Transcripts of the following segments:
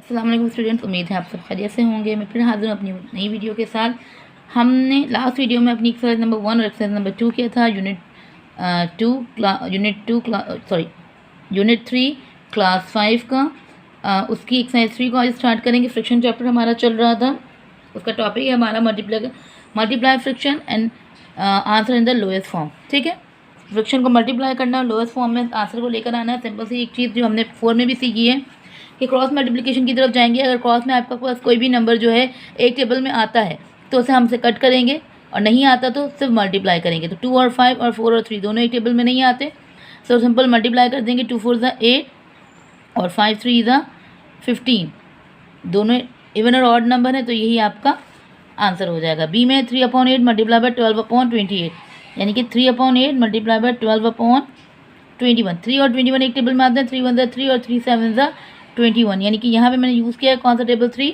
अस्सलाम वालेकुम स्टूडेंट्स, उम्मीद है आप सब खैरियत से होंगे। मैं फिर हाजिर हूँ अपनी नई वीडियो के साथ। हमने लास्ट वीडियो में अपनी एक्सरसाइज नंबर 1 और एक्सरसाइज नंबर 2 किया था। यूनिट 3 क्लास 5 का। उसकी एक्सरसाइज 3 को आज स्टार्ट करेंगे। फ्रिक्शन चैप्टर हमारा चल रहा था, उसका टॉपिक है हमारा multiply friction and answer in the lowest form. ठीक है, फ्रिक्शन को मल्टीप्लाई करना, लोएस्ट फॉर्म में आंसर को लेकर आना है। सिंपल सी एक चीज़ जो हमने 4 में भी सीखी है कि क्रॉस मल्टीप्लिकेशन की तरफ जाएंगे। अगर क्रॉस में आपका पास कोई भी नंबर जो है एक टेबल में आता है तो उसे हमसे कट करेंगे, और नहीं आता तो सिर्फ मल्टीप्लाई करेंगे। तो 2 और 5 और 4 और 3 दोनों एक टेबल में नहीं आते, तो सिंपल मल्टीप्लाई कर देंगे। 2 4 ज़ा 8 और 5 3 ज़ा 15, दोनों इवन और ऑड नंबर है, तो यही आपका आंसर हो जाएगा। बी में 3/8 मल्टीप्लाई बाय 12/28, यानी कि 3/8 मल्टीप्लाई बाय 12/21। 3 और 21 एक टेबल में आते हैं। 3 1 ज़ा 3 और 3 7 ज़ा 21, यानी कि यहाँ पे मैंने यूज़ किया है कौन सा टेबल 3,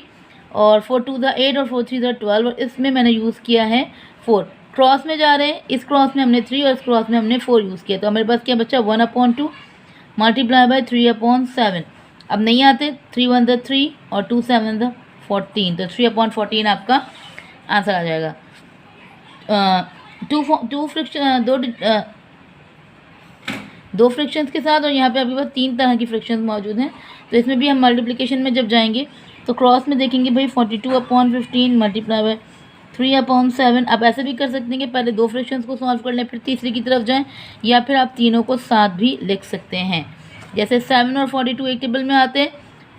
और 4 2 ज़ा 8 और 4 3 ज़ा 12, और इसमें मैंने यूज़ किया है 4। क्रॉस में जा रहे हैं, इस क्रॉस में हमने 3 और इस क्रॉस में हमने 4 यूज़ किया। तो हमारे पास क्या बच्चा 1/2 मल्टीप्लाई बाय 3/7। अब नहीं आते, 3 1 ज़ा 3 और 2 7 ज़ा 14, तो 3/14 आपका आंसर आ जाएगा। दो फ्रिक्शंस के साथ, और यहाँ पे आपके पास 3 तरह की फ्रिक्शंस मौजूद हैं। तो इसमें भी हम मल्टीप्लिकेशन में जब जाएंगे तो क्रॉस में देखेंगे भाई 42/15 मल्टीप्लाई बाय 3/7। आप ऐसे भी कर सकते हैं कि पहले 2 फ्रिक्शंस को सॉल्व कर लें फिर तीसरी की तरफ जाएं, या फिर आप तीनों को साथ भी लिख सकते हैं। जैसे 7 और 42 एक टेबल में आते हैं।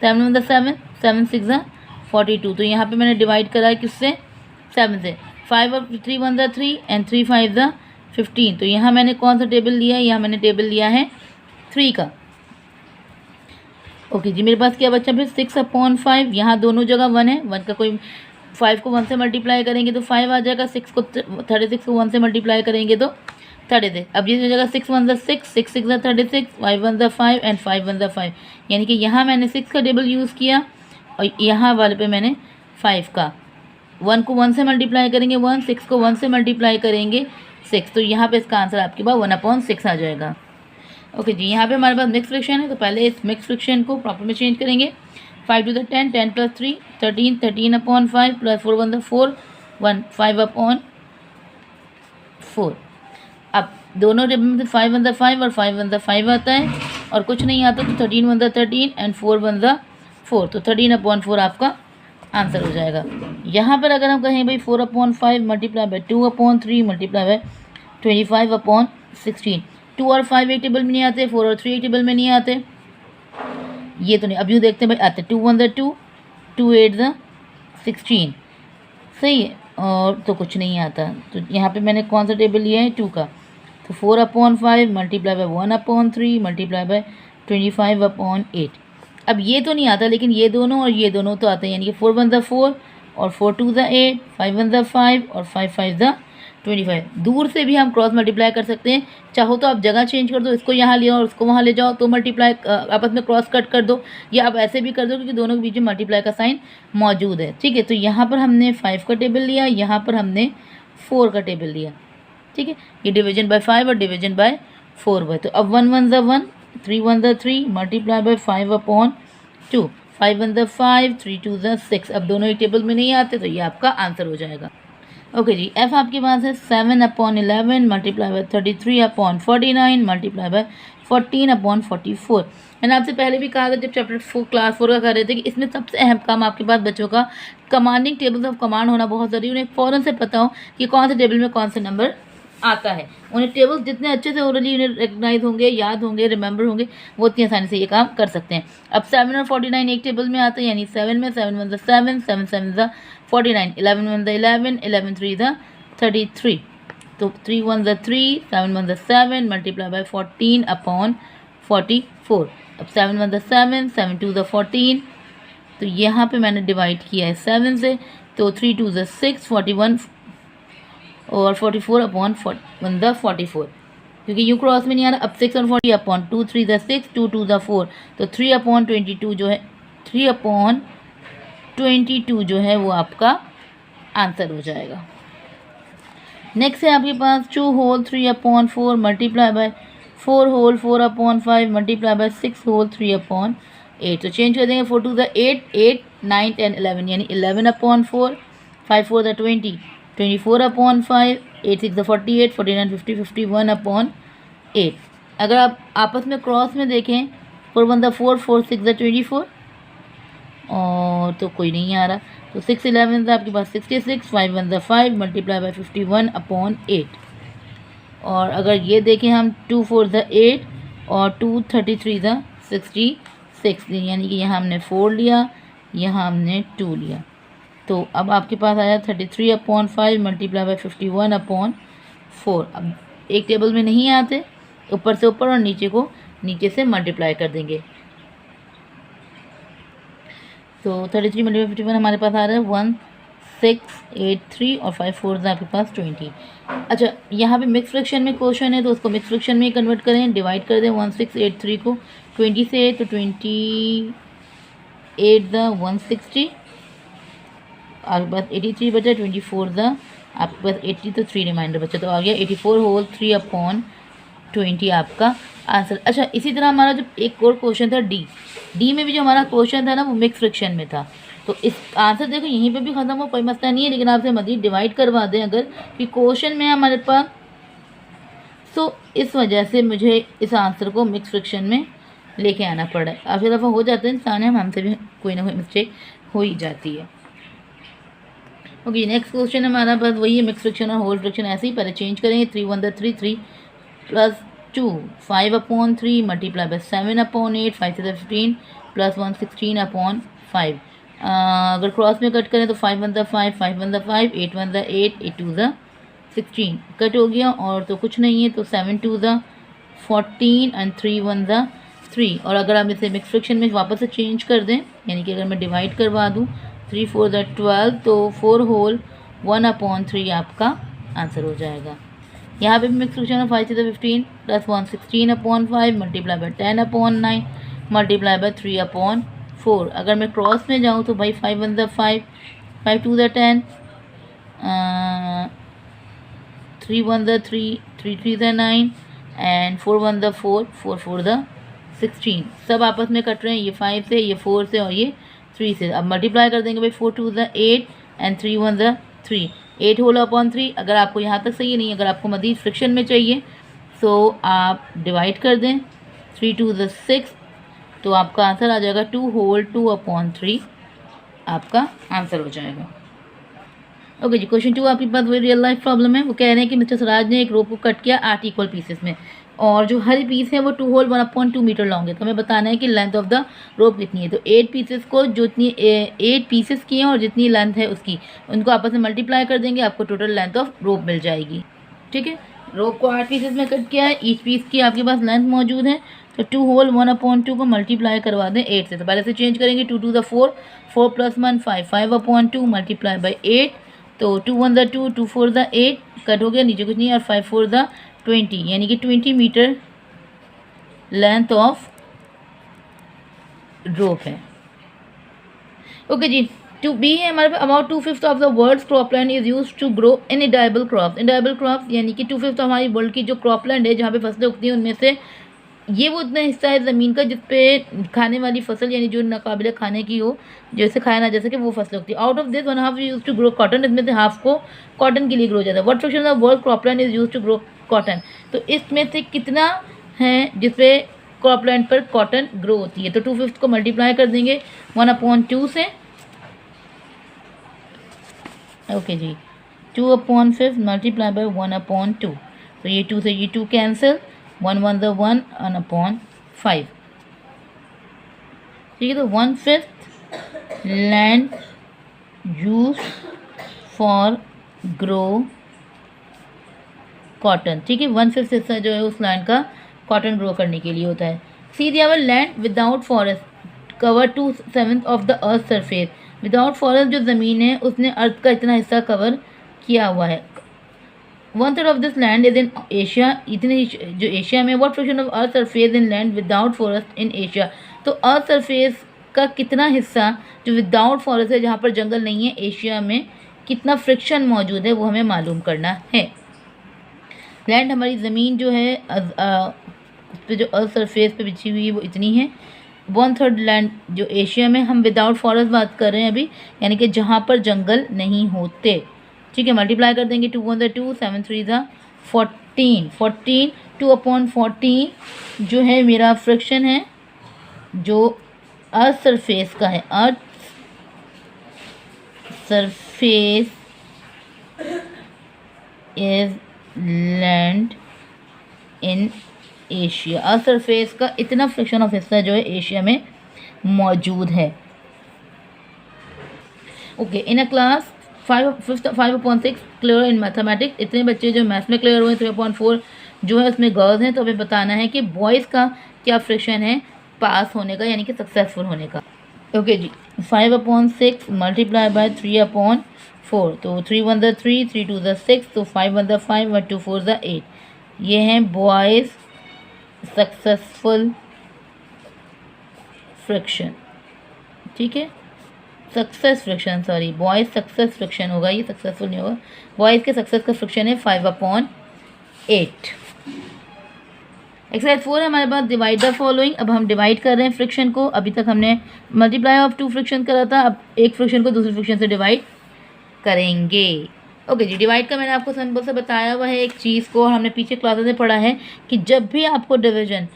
7 1 ज़ा 7, 7 6 ज़ा 42, तो यहाँ पर मैंने डिवाइड करा है किससे, 7 से। 5 और 3 1 ज़ा 3 एंड 3 5 ज़ा 15, तो यहाँ मैंने कौन सा टेबल लिया है, यहाँ मैंने टेबल लिया है 3 का। ओके जी, मेरे पास क्या बच्चा फिर 6/5, यहाँ दोनों जगह 1 है। 1 का कोई 5 को 1 से मल्टीप्लाई करेंगे तो 5 आ जाएगा। 36 को 1 से मल्टीप्लाई करेंगे तो 36। अब ये जगह 6 1 ज़ा 6, 6 6 ज़ा 36, 5 1 ज़ा 5 एंड 5 1 ज़ा 5, यानी कि यहाँ मैंने 6 का टेबल यूज़ किया, और यहाँ वाले पे मैंने 5 का। 1 को 1 से मल्टीप्लाई करेंगे 1, 6 को 1 से मल्टीप्लाई करेंगे 6, तो यहाँ पे इसका आंसर आपके पास 1/6 आ जाएगा। ओके जी, यहाँ पे हमारे पास मिक्स फ्रिक्शन है, तो पहले इस मिक्स फ्रिक्शन को प्रॉपर में चेंज करेंगे। 5 2 ज़ा 10, 10 + 3 13, 13/5 प्लस 4 1 ज़ा 4, 1 5/4। अब दोनों टेबल में से 5 1 ज़ा 5 और 5 1 ज़ा 5 आता है, और कुछ नहीं आता तो 13 1 ज़ा 13 एंड 4 1 ज़ा 4, तो 13/4 आपका आंसर हो जाएगा। यहाँ पर अगर हम कहें भाई 4/5 मल्टीप्लाई बाय 2/3 मल्टीप्लाई बाय 25/16। 2 और 5 एक टेबल में नहीं आते, 4 और 3 एक टेबल में नहीं आते, ये तो नहीं। अब यूँ देखते हैं भाई आते 2 1 ज़ा 2, 2 8 ज़ा 16, सही है, और तो कुछ नहीं आता। तो यहाँ पे मैंने कौन सा टेबल लिया है 2 का। तो 4/5 मल्टीप्लाई बाय 1/3 मल्टीप्लाई बाय 25/8। अब ये तो नहीं आता, लेकिन ये दोनों और ये दोनों तो आते हैं, यानी कि 4 1 ज़ा 4 और 4 2 ज़ा 8, 5 1 ज़ा 5 और 5 5 ज़ा 25। दूर से भी हम क्रॉस मल्टीप्लाई कर सकते हैं। चाहो तो आप जगह चेंज कर दो, इसको यहाँ ले आओ और उसको वहाँ ले जाओ, तो मल्टीप्लाई आपस में क्रॉस कट कर दो, या आप ऐसे भी कर दो क्योंकि दोनों के बीच में मल्टीप्लाई का साइन मौजूद है। ठीक है, तो यहाँ पर हमने 5 का टेबल लिया, यहाँ पर हमने 4 का टेबल लिया। ठीक है, ये डिवीजन बाय 5 और डिवीजन बाय 4 बाय। तो अब 1 1 ज़ा 1, 3 1 ज़ा 3 मल्टीप्लाई बाय 5/2, 5 1 ज़ा 5, 3 2 ज़ा 6। अब दोनों एक टेबल में नहीं आते, तो ये आपका आंसर हो जाएगा। ओके जी, एफ आपके पास है 7/11 मल्टीप्लाई बाय 33/49 मल्टीप्लाई बाय 14/44। मैंने आपसे पहले भी कहा था जब चैप्टर 4 क्लास 4 का कर रहे थे कि इसमें सबसे अहम काम आपके पास बच्चों का कमांडिंग टेबल्स ऑफ कमांड होना बहुत ज़रूरी है। उन्हें फ़ौरन से पता हो कि कौन से टेबल में कौन से नंबर आता है। उन्हें टेबल्स जितने अच्छे से ओरली उन्हें रिकग्नाइज होंगे, याद होंगे, रिमेंबर होंगे, वो उतनी आसानी से ये काम कर सकते हैं। अब 7 और 49 एक टेबल में आते हैं, यानी 7 में 7 1 ज़ा 7, 7 7 ज़ा 49, 11 1 ज़ा 11, 11 3 ज़ा 33, तो 3 1 ज़ा 3, 7 1 ज़ा 7 मल्टीप्लाई बाय 14/44। अब 7 1 ज़ा 7, 7 2 ज़ा 14, तो यहाँ पे मैंने डिवाइड किया है 7 से, तो 3 2 ज़ा 6, 41 और 44/1 ज़ा 44, क्योंकि यू क्रॉस में नहीं आ रहा। अब 6 और 40/2, 3 ज़ा 6, 2 2 ज़ा 4, तो 3/22 जो है 3/22 जो है वो आपका आंसर हो जाएगा। नेक्स्ट है आपके पास 2 whole 3/4 multiply by 4 whole 4/5 multiply by 6 whole 3/5। 8, तो चेंज कर देंगे 4 टू द 8, 8 9 10 11 यानी 11/4, 5 4 द 20, 24/5, 8 6 द 48, 49 50, 51/8। अगर आप आपस में क्रॉस में देखें 4 1 द 4, 4 6 द 24 और तो कोई नहीं आ रहा, तो 6 11 था आपके पास 66, 5 1 द 5 मल्टीप्लाई बाई 51/8। और अगर ये देखें हम 2 4 द 8 और 2 33 द 66, यानी कि यहाँ हमने 4 लिया, यहाँ हमने 2 लिया, तो अब आपके पास आया 33/5 मल्टीप्लाई बाई 51/4। अब एक टेबल में नहीं आते, ऊपर से ऊपर और नीचे को नीचे से मल्टीप्लाई कर देंगे, तो 33 मल्टीप्लाई 51 हमारे पास आ रहा है 1683 और 5 4 आपके पास 20। अच्छा, यहाँ पे मिक्स फ्रैक्शन में क्वेश्चन है तो उसको मिक्स फ्रैक्शन में कन्वर्ट करें, डिवाइड कर दें 1683 को 20 से, तो 28 द 160, आपके पास 83 बचा, 24 द आपके पास 80, तो 3 रिमाइंडर बचा, तो आ गया 84 होल 3/20 आपका आंसर। अच्छा, इसी तरह हमारा जो एक और क्वेश्चन था डी में भी जो हमारा क्वेश्चन था ना वो मिक्स फ्रैक्शन में था, तो इस आंसर देखो यहीं पे भी ख़त्म हो, कोई मसला नहीं है, लेकिन आपसे मज़ीद डिवाइड करवा दें अगर कि क्वेश्चन में हमारे पास, तो इस वजह से मुझे इस आंसर को मिक्स फ्रैक्शन में लेके आना पड़ा है। काफ़ी दफ़ा हो जाता है इंसान है, हमसे भी कोई ना कोई मिस्टेक हो ही जाती है। ओके, नेक्स्ट क्वेश्चन हमारा पास वही है मिक्स फ्रैक्शन और होल फ्रैक्शन, ऐसे ही पहले चेंज करेंगे। 3 1 द 3 3 प्लस 2 5/3 मल्टीप्लाई बाई 7/8, 5 से 15 प्लस 1 16/5। अगर क्रॉस में कट करें तो 5 1 the 5, 5 1 the 5, 8 1 the 8, 8 2 the 16 cut हो गया, और तो कुछ नहीं है, तो 7 2 द 14 एंड 3 1 द 3। और अगर आप इसे मिक्स फ्रैक्शन में वापस से चेंज कर दें, यानी कि अगर मैं डिवाइड करवा दूँ 3 4 द 12, तो 4 होल 1/3 आपका आंसर हो जाएगा। यहाँ पे भी मिक्स फ्रैक्शन है, 5 से 15 plus 1 16/5 multiply by 10/9 multiply by 3/4। अगर मैं क्रॉस में जाऊँ तो भाई 5 1 the 5, 5 2 the 10, 3 1 the 3, 3 3 the 9 and 4 1 the 4, 4 4 the 16। सब आपस में कट रहे हैं, ये 5 से, ये 4 से और ये 3 से। अब मल्टीप्लाई कर देंगे भाई 4 2 द 8 एंड 3 1 द 3, 8 होल/3। अगर आपको यहाँ तक सही नहीं, अगर आपको मज़ीद फ्रैक्शन में चाहिए तो आप डिवाइड कर दें 3 2 द 6, तो आपका आंसर आ जाएगा 2 होल 2/3 आपका आंसर हो जाएगा। ओके जी, क्वेश्चन 2 आपके पास वही रियल लाइफ प्रॉब्लम है। वो कह रहे हैं कि मिस्टर स्वराज ने एक रोप को कट किया 8 इक्वल पीसेस में, और जो हर पीस है वो 2 होल 1/2 मीटर लॉन्ग है, तो हमें बताना है कि लेंथ ऑफ द रोप कितनी है। तो 8 पीसेस को जो इतनी 8 पीसेस की हैं और जितनी लेंथ है उसकी, उनको आपस में मल्टीप्लाई कर देंगे, आपको टोटल लेंथ ऑफ रोप मिल जाएगी। ठीक है, रोप को 8 पीसेस में कट किया है, ईच पीस की आपके पास लेंथ मौजूद है, तो 2 होल 1/2 को मल्टीप्लाई करवा दें 8 से। तो पहले से चेंज करेंगे, 2 2 द 4, 4 + 1 5, 5/2 मल्टीप्लाई बाई 8, तो 2 1 द 2, 2 4 द 8 कट हो गया, नीचे कुछ नहीं है, और 5 4 द 20, यानी कि 20 मीटर लेंथ ऑफ रोप है। ओके जी, टू बी है हमारे पास, about 2/5 of the world's cropland is used to grow in edible crops. Edible crops यानी कि 2/5 हमारी वर्ल्ड की जो क्रॉपलैंड है, जहाँ पे फसलें उगती हैं, उनमें से ये वो इतना हिस्सा है ज़मीन का जिसपे खाने वाली फसल, यानी जो नाकाबिले खाने की हो, जैसे खाया ना जा सके, वो फसलें उगती है। Out of this 1/2 use to grow cotton, इसमें से हाफ को कॉटन के लिए ग्रो जाता है। What fraction of world cropland is use to grow cotton, तो इसमें से कितना है जिसपे क्रॉपलैंड पर कॉटन ग्रो होती है। तो 2/5 को मल्टीप्लाई कर देंगे 1/2 से। ओके जी, 2/5 मल्टीप्लाई बाई 1/2, तो ये 2 से ये 2 कैंसिल, 1 1 द 1 1/5। ठीक है, तो 1/5 land use for grow cotton. ठीक है, 1/5 हिस्सा जो है उस लैंड का कॉटन ग्रो करने के लिए होता है। See the our land without forest cover 2/7 of the earth surface. Without forest जो ज़मीन है उसने अर्थ का इतना हिस्सा कवर किया हुआ है। 1/3 of this land is in Asia, इतने जो एशिया में। What fraction of earth surface in land without forest in Asia, तो अर्थ सरफेस का कितना हिस्सा जो विदाउट फॉरेस्ट है, जहाँ पर जंगल नहीं है, एशिया में कितना फ्रिक्शन मौजूद है, वो हमें मालूम करना है। लैंड हमारी ज़मीन जो है उस पर जो अर्थ सरफेस पे बिछी हुई है वो इतनी है। 1/3 लैंड जो एशिया में, हम विदाउट फॉरेस्ट बात कर रहे हैं अभी, यानी कि जहाँ पर जंगल नहीं होते। ठीक है, मल्टीप्लाई कर देंगे 2 1 2 7 3 14 14 2/14 जो है मेरा फ्रिक्शन है जो अर्थ सरफेस का है। Earth surface is land in Asia. Earth surface का इतना फ्रिक्शन ऑफ हिस्सा जो है एशिया में मौजूद है। Okay, in a class 5/6 clear in mathematics. इतने बच्चे जो मैथ्स में क्लियर हुए, 3/4 जो है उसमें गर्ल्स हैं। तो हमें बताना है कि बॉयज़ का क्या फ्रिक्शन है पास होने का, यानी कि सक्सेसफुल होने का। ओके जी, 5/6 मल्टीप्लाई बाय 3/4। तो 3 1 3, 3 2 6, तो 5 1 5 और 2 4 8। ये हैं बॉयज़ सक्सेसफुल फ्रिक्शन। ठीक है, success friction, sorry boys success friction होगा, ये सक्सेसफुल नहीं होगा। बॉयज़ के सक्सेस का फ्रिक्शन है 5/8। एक्सरसाइज 4 है हमारे पास, डिवाइड द फॉलोइंग। अब हम डिवाइड कर रहे हैं फ्रिक्शन को। अभी तक हमने मल्टीप्लाई ऑफ 2 फ्रिक्शन करा था, अब एक फ्रिक्शन को दूसरे फ्रिक्शन से डिवाइड करेंगे। ओके जी, डिवाइड का मैंने आपको सिंपल से बताया हुआ है एक चीज़ को, हमने पीछे क्लासेस में पढ़ा है कि जब भी आपको डिवीजन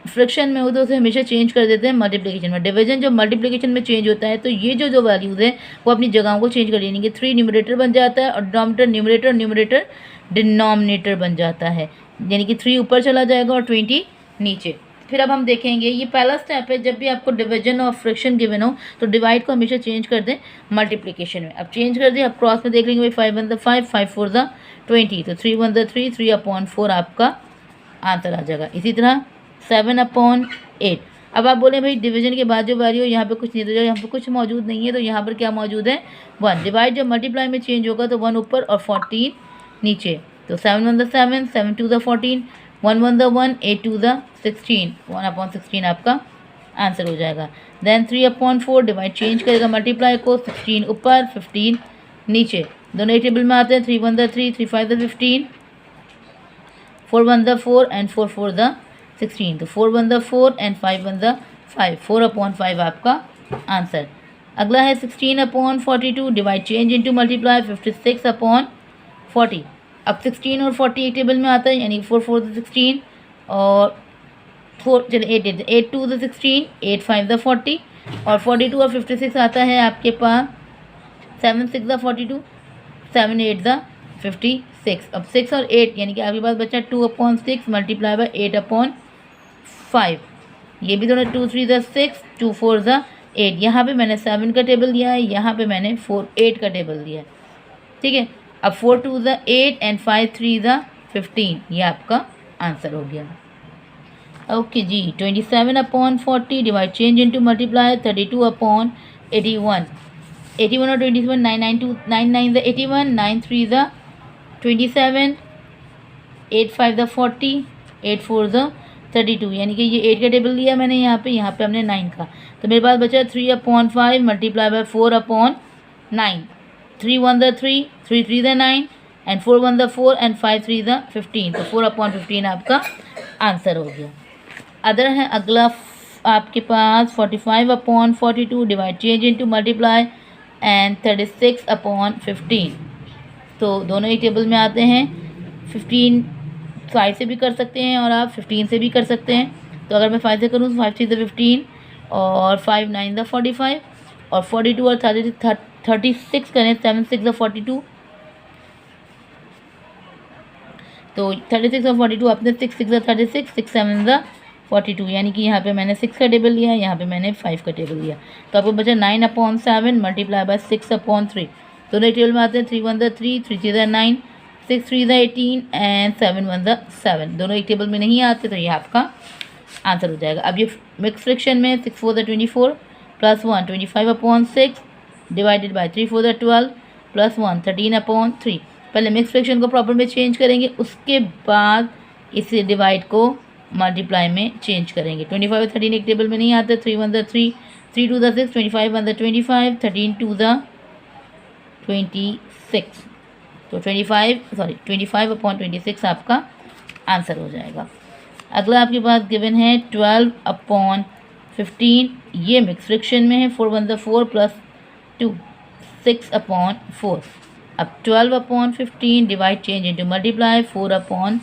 फ्रिक्शन में हो तो उसे हमेशा चेंज कर देते हैं मल्टीप्लिकेशन में। डिवीजन जब मल्टीप्लिकेशन में चेंज होता है तो ये जो वैल्यूज़ है वो अपनी जगहों को चेंज कर लेंगे। 3 न्यूमरेटर बन जाता है और डिनोमिनेटर न्यूमरेटर, न्यूमरेटर डिनोमिनेटर बन जाता है, यानी कि 3 ऊपर चला जाएगा और 20 नीचे। फिर अब हम देखेंगे, ये पहला स्टेप है, जब भी आपको डिवीजन और फ्रिक्शन गिवन हो तो डिवाइड को हमेशा चेंज कर दें मल्टीप्लिकेशन में। अब चेंज कर दें, अब क्रॉस में देख लेंगे भाई 5 1 5, 5 4 20, तो 3 1 3, 3/4 आपका आंसर आ जाएगा। इसी तरह 7/8। अब आप बोले भाई डिवीजन के बाद जो वैल्यू यहाँ पे कुछ नहीं, तो यहाँ पे कुछ मौजूद नहीं है, तो यहाँ पर क्या मौजूद है 1। डिवाइड जब मल्टीप्लाई में चेंज होगा तो 1 ऊपर और 14 नीचे, तो 7 1 7, 7 2 14, 1 1 1, 8 2 16, 1/16 आपका आंसर हो जाएगा। देन 3/4 डिवाइड चेंज करेगा मल्टीप्लाई को, 16 ऊपर 15 नीचे, दोनों एक टेबल में आते हैं। 3 1 3, 3 5 15, 4 1 4 एंड 4 4 16, तो 4 1 4 एंड 5 1 5, 4/5 आपका आंसर। अगला है 16/42 डिवाइड चेंज इनटू मल्टीप्लाई 56/40। अब 16 और 40 एक टेबल में आता है, यानी 4 4 16 और 4 चलिए 8 8 2 16, 8 5 40 और 42 और 56 आता है आपके पास 7 6 42, 7 8 56। अब 6 और 8 यानी कि आपके पास बचा 2/6 मल्टीप्लाई बाय 8/5। ये भी दोनों 2 3 6, 2 4 8। यहाँ पे मैंने 7 का टेबल दिया है, यहाँ पे मैंने 4 8 का टेबल दिया है। ठीक है, अब 4 2 8 एंड 5 3 15, ये आपका आंसर हो गया। ओके जी, 27/40 डिवाइड चेंज इनटू मल्टीप्लाई 32/81। 81 और 27, 9 9 2 9 9 81, 9 3 27, 8 5 40, 8 4 32, यानी कि ये 8 का टेबल लिया मैंने यहाँ पे हमने 9 का, तो मेरे पास बचा 3/5 मल्टीप्लाई बाय 4/9। 3 1 3, 3 3 9 एंड 4 1 4 एंड 5 3 15, तो 4/15 आपका आंसर हो गया। अदर है अगला आपके पास 45/42 divide change into multiply and 36/15। तो दोनों एक टेबल में आते हैं। 15 5 से भी कर सकते हैं और आप 15 से भी कर सकते हैं। तो अगर मैं 5 से करूँ तो 5 3 15 और 5 9 45 और 42 और 36 करें, 7 6 42, तो 36 और 42 आपने 6 6 36, 6 7 42, यानी कि यहाँ पे मैंने 6 का टेबल लिया, यहाँ पे मैंने 5 का टेबल लिया। तो आपको बचा 9/7 मल्टीप्लाई बाय 6/3। दोनों एक टेबल में आते हैं। 3 1 3, 3 3 9, 6 3 18 एंड 7 1 7। दोनों एक टेबल में नहीं आते, तो ये आपका आंसर हो जाएगा। अब ये मिक्स फ्रिक्शन में 6 4 24 प्लस 1 25/6 डिवाइडेड बाय 3 4 12 प्लस 1 13/3। पहले मिक्स फ्रिक्शन को प्रॉपर में चेंज करेंगे, उसके बाद इस डिवाइड को मल्टीप्लाई में चेंज करेंगे। 25 और 13 एक टेबल में नहीं आते। 3 1 3, 3 2 6, 25 1 25, 13 2 26, तो 25/26 आपका आंसर हो जाएगा। अगला आपके पास गिवन है 12/8 15, ये मिक्स फ्रिक्शन में है, 4 1 ज़ा 4 प्लस 2 6/4। अब 12/15 डिवाइड चेंज इंटू मल्टीप्लाई 4/6,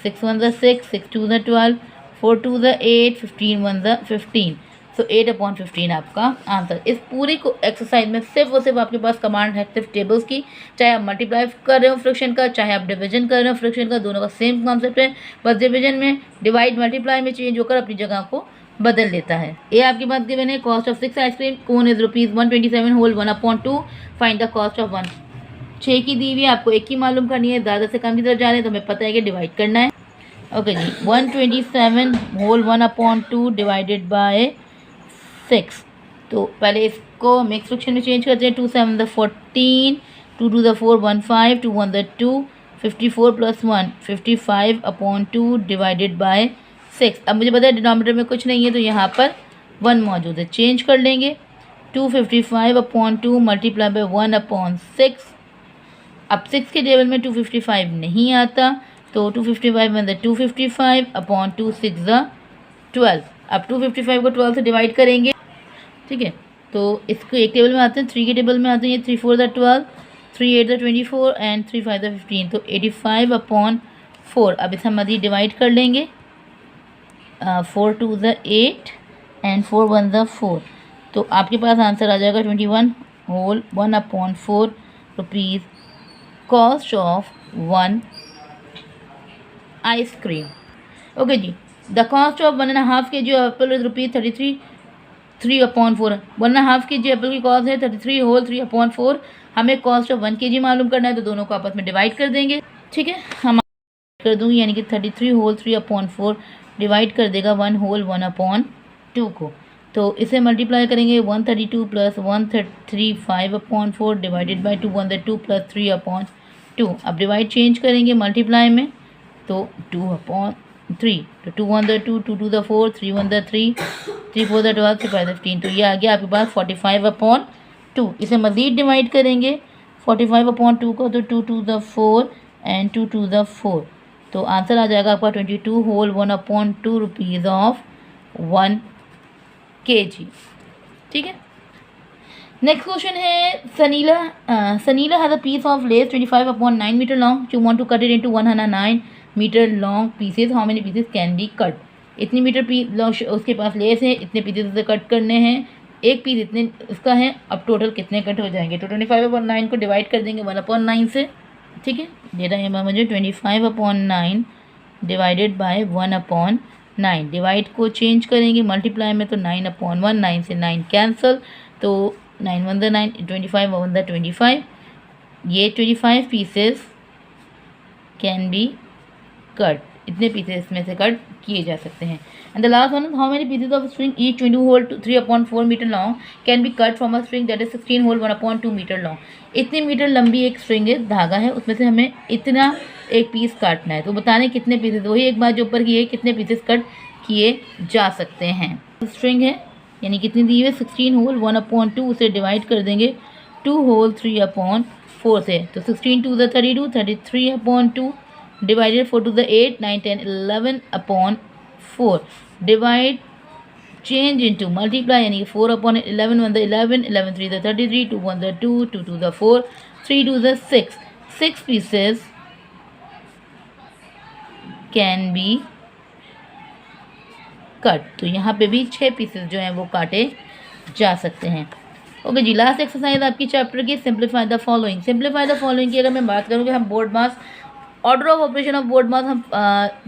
6 1 ज़ा 6, 6 2 ज़ा 12, 4 2 ज़ा 8, 15 1 ज़ा 15। सो 8/15 आपका आंसर। इस पूरी को एक्सरसाइज में सिर्फ और सिर्फ आपके पास कमांड है सिर्फ टेबल्स की, चाहे आप मल्टीप्लाई कर रहे हो फ्रिक्शन का, चाहे आप डिवीजन कर रहे हो फ्रिक्शन का, दोनों का सेम कॉन्सेप्ट है, बस डिवीजन में डिवाइड मल्टीप्लाई में चेंज होकर अपनी जगह को बदल लेता है। ये आपके पास गिवन है, cost of 6 ice cream cone is ₹127 whole 1/2, find the cost of 1। 6 की दी हुई है, आपको 1 की मालूम करनी है, ज़्यादा से कम की तरफ जा रहे हैं तो हमें पता है कि डिवाइड करना है। ओके जी, 127 होल 1/2 डिवाइडेड बाय 6। तो पहले इसको मिक्स फ्रिक्शन में चेंज करते हैं। 2 7 ज़ा 14, 2 2 ज़ा 4 15, 2 1 ज़ा 2, 54 प्लस 1 55/2 डिवाइडेड बाय 6। अब मुझे पता है डिनोमिनेटर में कुछ नहीं है तो यहाँ पर 1 मौजूद है, चेंज कर लेंगे। 255/2 मल्टीप्लाई बाय 1/6। अब 6 के टेबल में 255 नहीं आता तो 255 में 255/2 6 ज़ा 12। अब 255 को 12 से डिवाइड करेंगे, ठीक है। तो इसको एक टेबल में आते हैं, 3 के टेबल में आते हैं, 3 4 ज़ा 12, 3 8 ज़ा 24 एंड 3 5 ज़ा 15, तो 85/4। अब इसे हम मज़ीद डिवाइड कर लेंगे, 4 2 ज़ा 8 एंड 4 1 ज़ा 4, तो आपके पास आंसर आ जाएगा 21 whole 1/4 rupees cost of 1 ice cream. Okay जी, the cost of 1.5 kg apple is ₹33 3/4। 1.5 kg apple की कॉस्ट है 33 होल 3/4। हमें कॉस्ट ऑफ 1 kg मालूम करना है तो दोनों को आपस में डिवाइड कर देंगे, ठीक है। हम कर दूँगी, यानी कि 33 होल 3/4 डिवाइड कर देगा 1 होल 1/2 को। तो इसे मल्टीप्लाई करेंगे, 132 प्लस 135/4 डिवाइडेड बाई 2 1 2 प्लस 3/2। अब डिवाइड चेंज करेंगे मल्टीप्लाई में, तो 2/3, तो 2 1 2, 2 2 4, 3 1 3, 3 4 12, 3 5 15, तो ये आ गया आपके पास 45/2। इसे मज़ीद डिवाइड करेंगे 45/2 को, तो 2 2 4 एंड 2 2 4, तो आंसर आ जाएगा आपका 22 होल 1/2 रुपीज़ ऑफ 1 kg, ठीक है। नेक्स्ट क्वेश्चन है, Sunila has a piece of lace 25/9 metre long, you want to cut it into 109 metre long pieces, how many pieces can be cut. इतनी मीटर उसके पास लेस है, इतने पीसेस उसे cut करने हैं, एक पीस इतने उसका है, अब टोटल कितने कट हो जाएंगे। तो 25/9 को डिवाइड कर देंगे 1/9 से, ठीक है। डेटा यहाँ मुझे 25/9 डिवाइडेड बाय 1/9, डिवाइड को चेंज करेंगे मल्टीप्लाई में, तो 9/1, 9 से 9 कैंसल, तो 9 1 ज़ा 9, 25 1 ज़ा 25, ये 25 पीसेस कैन बी कट, इतने पीसेस में से कट किए जा सकते हैं। And the last one, how many pieces of string each 22 whole 3/4 metre long can be cut from a string that is 16 whole 1/2 metre long. इतनी मीटर लंबी एक स्ट्रिंग है, धागा है, उसमें से हमें इतना एक पीस काटना है, तो बताने कितने पीसेस, वही एक बात जो ऊपर की है, कितने पीसेस कट किए जा सकते हैं। स्ट्रिंग है, यानी कितनी दी हुई है 16 होल 1/2, उसे डिवाइड कर देंगे 2 होल 3/4 से, तो 16 2 ज़ा 32, 33/2 डिवाइडेड 4 2 ज़ा 8, 9 10 11/4 डिवाइड चेंज इनटू मल्टीप्लाई, यानी कि 4/11 1 ज़ा 11, 11 3 ज़ा 33, 2 1 ज़ा 2, 2 2 ज़ा 4, 3 2 ज़ा 6, 6 पीसेस कैन बी कट। तो यहाँ पे भी 6 पीसेस जो हैं वो काटे जा सकते हैं। ओके जी, लास्ट एक्सरसाइज आपकी चैप्टर की, simplify the following. Simplify the following की अगर मैं बात करूँ कि हम BODMAS, order of operation of BODMAS हम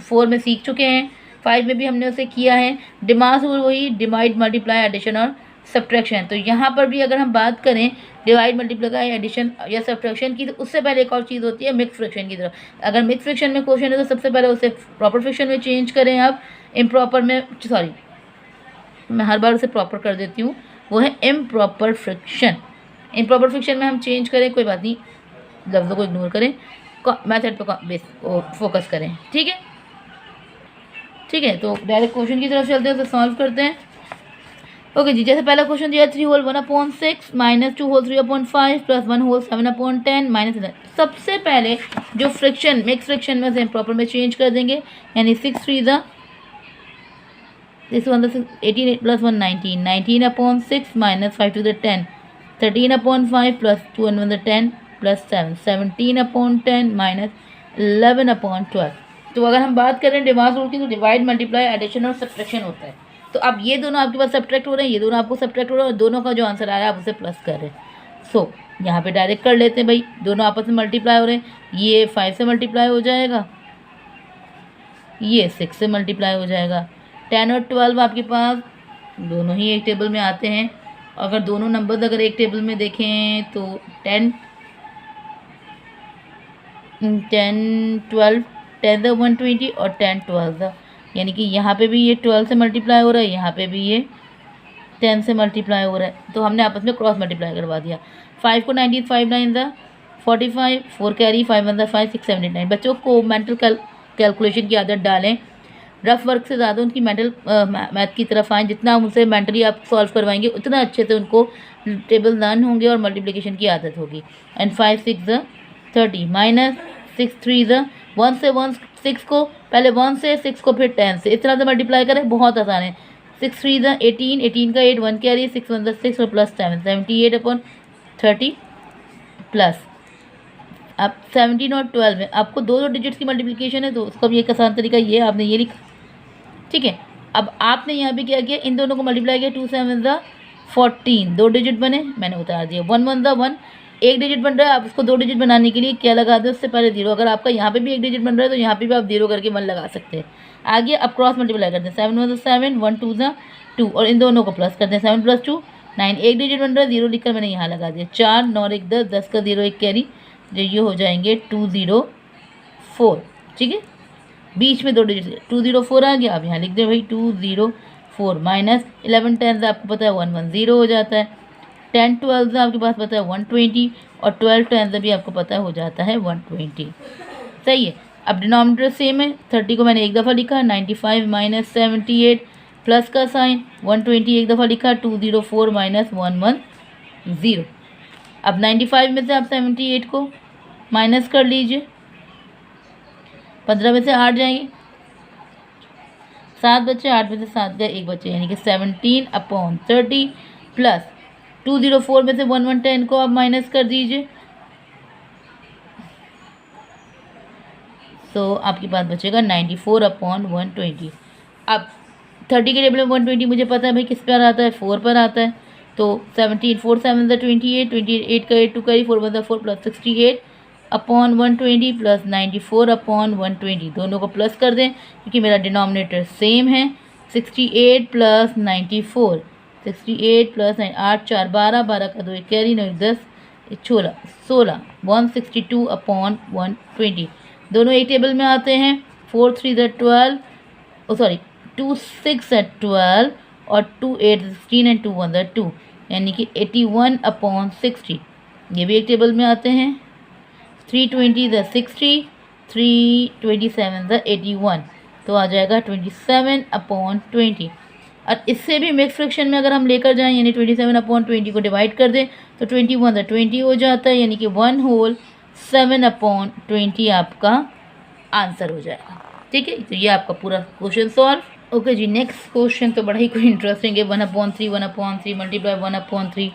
4 में सीख चुके हैं, 5 में भी हमने उसे किया है। डिमास वही डिवाइड मल्टीप्लाई एडिशन और सब्ट्रैक्शन। तो यहाँ पर भी अगर हम बात करें डिवाइड मल्टीप्लाई एडिशन या सब्ट्रैक्शन की, तो उससे पहले एक और चीज़ होती है मिक्स फ्रैक्शन की तरफ। अगर मिक्स फ्रैक्शन में क्वेश्चन है तो सबसे पहले उसे प्रॉपर फ्रैक्शन में चेंज करें आप, इम्प्रॉपर में, सॉरी मैं हर बार उसे प्रॉपर कर देती हूँ, वो है इम्प्रॉपर फ्रैक्शन। इम्प्रॉपर फ्रैक्शन में हम चेंज करें, कोई बात नहीं, लफ्ज़ों को इग्नोर करें, मेथड पर फोकस करें, ठीक है। ठीक है, तो डायरेक्ट क्वेश्चन की तरफ चलते हैं, उसे सॉल्व करते हैं। ओके जी, जैसे पहला क्वेश्चन दिया 3 whole 1/6 minus 2 whole 3/5 plus 1 whole 7/10 minus 11। सबसे पहले जो फ्रिक्शन मिक्स फ्रिक्शन में से इम्प्रॉपर में चेंज कर देंगे, यानी 6 3 ज़ा This one the 18 plus 1 19. 19 upon 6 minus 5 to the 10. 13 upon 5 plus 2 and 1 the 10 plus 7. 17 upon 10 minus 11 upon 12. तो अगर हम बात करें डिवांस रूल की तो डिवाइड मल्टीप्लाई एडिशन और सब्ट्रैक्शन होता है। तो अब ये दोनों आपके पास सब्ट्रैक्ट हो रहे हैं, ये दोनों आपको सब्ट्रैक्ट हो रहे हैं और दोनों का जो आंसर आ रहा है आप उसे प्लस कर रहे हैं। सो यहाँ पे डायरेक्ट कर लेते हैं भाई, दोनों आपस में मल्टीप्लाई हो रहे हैं, ये 5 से मल्टीप्लाई हो जाएगा, ये 6 से मल्टीप्लाई हो जाएगा। 10 और 12 आपके पास दोनों ही एक टेबल में आते हैं। अगर दोनों नंबर्स अगर एक टेबल में देखें तो 10 12 10 द 120 और 10 12 यानी कि यहाँ पे भी ये 12 से मल्टीप्लाई हो रहा है, यहाँ पे भी ये 10 से मल्टीप्लाई हो रहा है। तो हमने आपस में क्रॉस मल्टीप्लाई करवा दिया। 5 को 90 5 9 द 45 4 कैरी 5 1 द 5 6 7 8 9। बच्चों को मेंटल कैलकुलेशन की आदत डालें, रफ वर्क से ज़्यादा उनकी मेंटल मैथ की तरफ आएँ। जितना उनसे मेंटली आप सॉल्व करवाएंगे उतना अच्छे से उनको टेबल लर्न होंगे और मल्टीप्लिकेशन की आदत होगी। एंड 5 6 द 30 माइनस 6 3 द 1 से 1 6 को पहले 1 से 6 को फिर 10 से इस तरह से मल्टीप्लाई करें, बहुत आसान है। 6 3 द 18 18 का 8 1 कैरी 6 1 द 6 और प्लस 7 78 अपॉन 30 प्लस अब 17 और 12 में आपको दो डिजिट्स की मल्टीप्लिकेशन है तो उसका भी एक आसान तरीका ये आपने ये लिखा, ठीक है। अब आपने यहाँ पे क्या किया, इन दोनों को मल्टीप्लाई किया, 2 7 द 14 दो डिजिट बने, मैंने उतार दिया। 1 1 द 1 एक डिजिट बन रहा है, आप उसको दो डिजिट बनाने के लिए क्या लगा दो, उससे पहले 0। अगर आपका यहाँ पे भी एक डिजिट बन रहा है तो यहाँ पे भी आप 0 करके 1 लगा सकते हैं। आगे अब क्रॉस मल्टीप्लाई करते हैं, 7 1 द 7 1 2 द 2 और इन दोनों को प्लस करते हैं, 7 प्लस 2 9 एक डिजिट बन रहा है, 0 लिखकर मैंने यहाँ लगा दिया। 4 9 1 10 10 का 0 1 कैरी, जो ये हो जाएंगे 204, ठीक है। बीच में दो डिजिट 204 आ गया, अब यहाँ लिख दें भाई 204 माइनस 11 10 आपको पता है 110 हो जाता है। 10 12 आपके पास पता है 120 और 12 10 भी आपको पता हो जाता है 120, सही है। अब डिनोमिनेटर सेम है, 30 को मैंने एक दफ़ा लिखा, 95 माइनस 78 प्लस का साइन, 120 एक दफ़ा लिखा, 204 माइनस 110। अब 95 में से आप 78 को माइनस कर लीजिए, 15 में से 8 जाएंगे, 7 बच्चे, 8 में से 7 गए, 1 बच्चे, यानी कि 17 अपॉन 30 प्लस 204 में से 110 को आप माइनस कर दीजिए। तो आपके पास बचेगा 94 अपॉन 120। अब 30 के टेबल में 120 मुझे पता है भाई किस पर आता है, 4 पर आता है। तो 17 4 7 द 28 28 का 8 2 करी 4 1 the 4 plus 68 upon 120 plus 94 upon 120, दोनों को प्लस कर दें क्योंकि मेरा डिनोमिनेटर सेम है। 68 प्लस 94 68 प्लस 9 8 4 12 12 का 2 1 कैरी 9 10 16 16 162 अपॉन 120, दोनों एक टेबल में आते हैं। 4 3 द 12 सॉरी 2 6 द 12 और 2 8 16 एंड 2 1 द 2 यानी कि 81 अपॉन 60, ये भी एक टेबल में आते हैं। 320 द 60 327 द 81, तो आ जाएगा 27 अपॉन 20। और इससे भी मिक्स फ्रैक्शन में अगर हम लेकर जाएं यानी 27 अपॉन 20 को डिवाइड कर दें तो 21 द 20 हो जाता है, यानी कि 1 होल 7 अपॉन 20 आपका आंसर हो जाएगा, ठीक है। तो ये आपका पूरा क्वेश्चन सॉल्व। ओके जी, नेक्स्ट क्वेश्चन तो बड़ा ही कोई इंटरेस्टिंग है। 1/3 1/3 multiply 1/3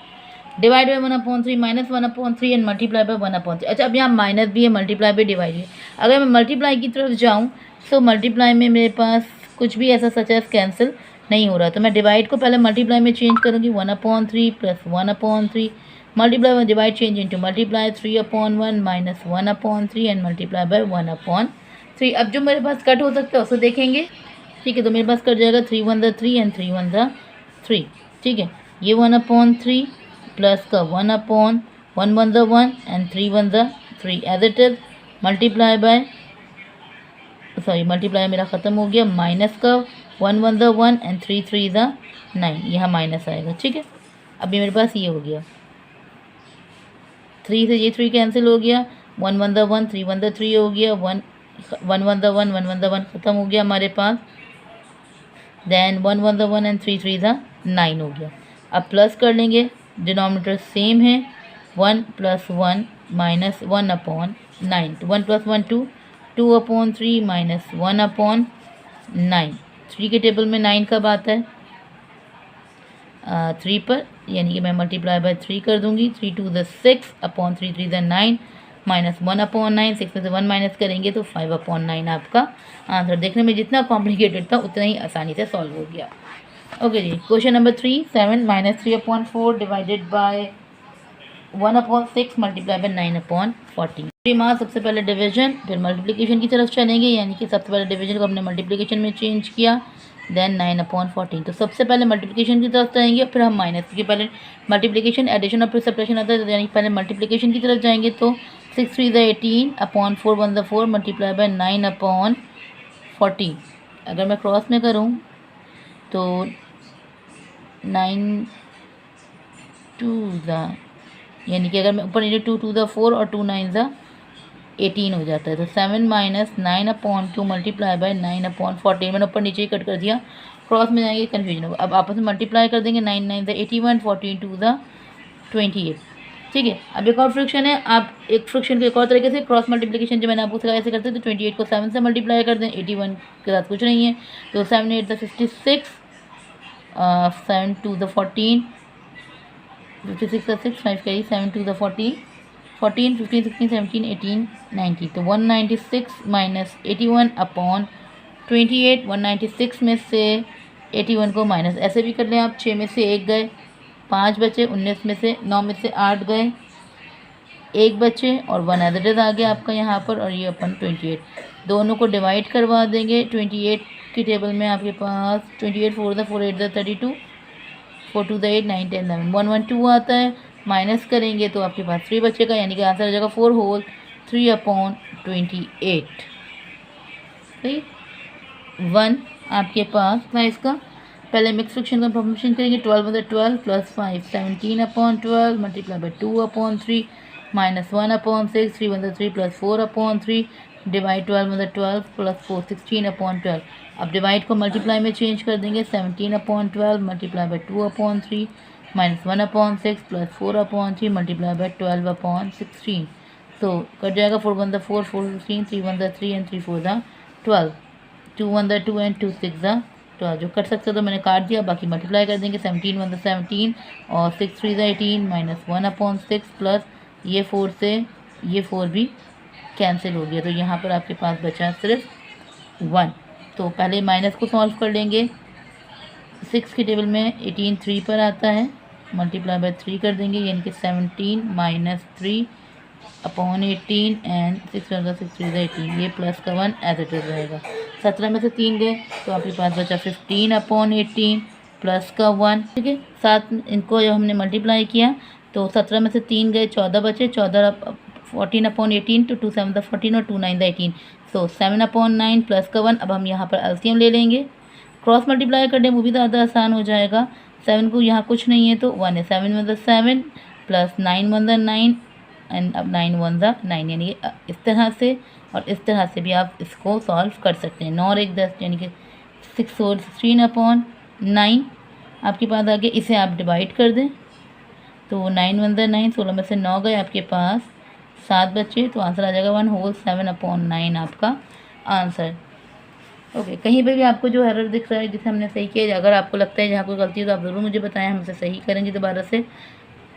divide by 1/3 minus 1/3 and multiply by 1/3। अच्छा, अब यहाँ माइनस भी है, मल्टीप्लाई भी डिवाइड है। अगर मैं मल्टीप्लाई की तरफ जाऊँ तो मल्टीप्लाई में मेरे पास कुछ भी ऐसा सच एज कैंसिल नहीं हो रहा, तो मैं डिवाइड को पहले मल्टीप्लाई में चेंज करूँगी। 1/3 प्लस 1/3 मल्टीप्लाई में divide change into multiply 3/1 minus 1/3 and multiply by 1/3। अब जो मेरे पास कट हो सकता है उसे देखेंगे, ठीक है। तो मेरे पास कट जाएगा 3 1 द 3 एंड 3 1 द 3, ठीक है। ये 1/3 प्लस का 1/1 1 the 1 and 3 1 the 3 as it is multiply by multiply मेरा ख़त्म हो गया, माइनस का 1 1 द 1 एंड 3 3 द 9, यहाँ माइनस आएगा, ठीक है। अभी मेरे पास ये हो गया, 3 से ये 3 कैंसिल हो गया, 1 1 द 1 3 1 द 3 हो गया, 1 1 द 1 1 1 द 1 ख़त्म हो गया हमारे पास। देन 1 1 द 1 एंड 3 3 द 9 हो गया। अब प्लस कर लेंगे, डिनोमिनेटर सेम है, 1 प्लस 1 माइनस 1/9, 1 प्लस 1 2 2/3 माइनस 1/9 3 के टेबल में 9 कब आता है? 3 पर, यानी कि मैं मल्टीप्लाई बाय 3 कर दूंगी। 3 2 the 6 upon 3 3 the 9 minus 1 upon 9, 6 में से 1 माइनस करेंगे तो 5 अपॉन 9 आपका आंसर। देखने में जितना कॉम्प्लिकेटेड था उतना ही आसानी से सॉल्व हो गया। ओके जी, question number 3, 7 minus 3 upon 4 divided by 1 upon 6 multiply by 9 upon 14। सबसे पहले डिवीजन फिर मल्टीप्लिकेशन की तरफ चलेंगे, यानी कि सबसे पहले डिवीजन को हमने मल्टीप्लिकेशन में चेंज किया, देन 9 अपॉन 14। तो सबसे पहले मल्टीप्लिकेशन की तरफ जाएंगे, फिर हम माइनस, क्योंकि पहले मल्टीप्लिकेशन एडिशन और फिर सब्ट्रैक्शन आता है, यानी पहले मल्टीप्लिकेशन की तरफ जाएंगे। तो 6 3 the 18 upon 4 1 the 4 multiply by 9 upon 14। अगर मैं क्रॉस में करूँ तो 9 2 द, यानी कि अगर मैं ऊपर नीचे 2 2 द 4 और 2 9 द 18 हो जाता है। तो 7 minus 9 upon 2 multiply by 9 upon 14। मैंने ऊपर नीचे ही कट कर दिया, क्रॉस में जाएंगे कन्फ्यूजन होगा। अब आपस में मल्टीप्लाई कर देंगे, 9 9 द 81, 14 2 द 28। ठीक है, अब एक और फ्रिक्शन है। आप एक फ्रिक्शन को एक और तरीके से क्रॉस मल्टीप्लिकेशन जो मैंने आपको सिखाया ऐसे करते हैं। तो 28 को 7 से मल्टीप्लाई कर दें, 81 के साथ कुछ नहीं है, तो 7 8 द 56, 7 2 द 14, 56 का 6 5 करिए, 7 2 द 14 14 15 16 17 18 19। तो 196 माइनस 81 अपॉन 28। 196 में से 81 को माइनस ऐसे भी कर लें आप, 6 में से 1 गए, 5 बचे, 19 में से 9 में से 8 गए, 1 बचे और 1 एज इट इज आ गया आपका यहाँ पर, और ये अपन 28 दोनों को डिवाइड करवा देंगे। 28 की टेबल में आपके पास 28 4 द 4 8 द 32, 4 2 द 8 9 10 11 1 1 2 आता है, माइनस करेंगे तो आपके पास 3 बचेगा, यानी कि आंसर हो जाएगा 4 होल 3 अपॉन 28। सही, 1 आपके पास था इसका। पहले मिक्स फ्रिक्शन का फॉर्मेशन करेंगे, 12 the 12 plus 5 17 upon 12 multiply by 2 upon 3 minus 1 upon 6 3 1 the 3 plus 4 upon 3 divide 12 the 12 plus 4 16 upon 12। अब डिवाइड को मल्टीप्लाई में चेंज कर देंगे, 17 upon 12 multiply by 2 upon 3 minus 1 upon 6 plus 4 upon 3 multiply by 12 upon 16। तो cut जाएगा, 4 1 the 4 4 16, 3 1 the 3 and 3 4 the 12, 2 1 the 2 and 2 6 the 12। जो cut सकते तो मैंने काट दिया, बाकी मल्टीप्लाई कर देंगे, 17 1 द 17 और 6 3 द 18 माइनस 1 अपॉन 6 प्लस ये 4 से ये 4 भी कैंसिल हो गया। तो यहाँ पर आपके पास बचा सिर्फ 1। तो पहले माइनस को सॉल्व कर लेंगे। 6 की टेबल में 18 3 पर आता है, मल्टीप्लाई बाय 3 कर देंगे, यानी कि 17 माइनस 3 अपॉन 18 एंड 6 6 3 18, ये प्लस का 1 एज इट इज रहेगा। 17 में से 3 गए तो आपके पास बचा 15 अपॉन 18 प्लस का 1। ठीक है, साथ इनको जब हमने मल्टीप्लाई किया तो 17 में से 3 गए, 14 बचे, 14 14 अपॉन 18 तो 2 7 द 14 और 2 9 द 18, सो 7 अपॉन 9 प्लस का 1। अब हम यहाँ पर एलसीएम ले लेंगे, क्रॉस मल्टीप्लाई कर दें, वो भी ज़्यादा आसान हो जाएगा। 7 को यहाँ कुछ नहीं है तो 1 है, 7 1 द 7 प्लस 9 1 द 9 एंड अब 9 1 द 9, यानी कि इस तरह से और इस तरह से भी आप इसको सॉल्व कर सकते हैं। 9 और 1 10, यानी कि 6 और 16 अपॉन 9 आपके पास आगे, इसे आप डिवाइड कर दें तो 9 1 द 9, 16 में से 9 गए, आपके पास 7 बचे, तो आंसर आ जाएगा 1 होल 7 अपॉन 9 आपका आंसर। ओके, कहीं पे भी आपको जो एरर दिख रहा है जिसे हमने सही किया, अगर आपको लगता है जहाँ कोई गलती है तो आप ज़रूर मुझे बताएं, हम उसे सही करेंगे दोबारा से।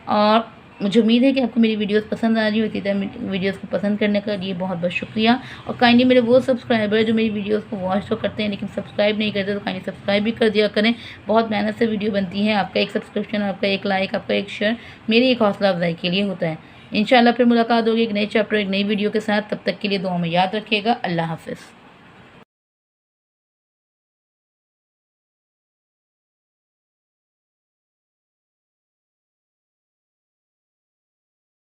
और मुझे उम्मीद है कि आपको मेरी वीडियोस पसंद आ रही होती है। वीडियोस को पसंद करने के लिए बहुत बहुत शुक्रिया। और काइंडली मेरे वो सब्सक्राइबर जो मेरी वीडियोस को वॉच तो करते हैं लेकिन सब्सक्राइब नहीं करते, तो काइंडली सब्सक्राइब भी कर दिया करें। बहुत मेहनत से वीडियो बनती है, आपका एक सब्सक्रिप्शन, आपका एक लाइक, आपका एक शेयर मेरी एक हौसला अफजाई के लिए होता है। इंशाल्लाह फिर मुलाकात होगी एक नए चैप्टर, एक नई वीडियो के साथ। तब तक के लिए दुआ में याद रखिएगा। अल्लाह हाफ़िज़।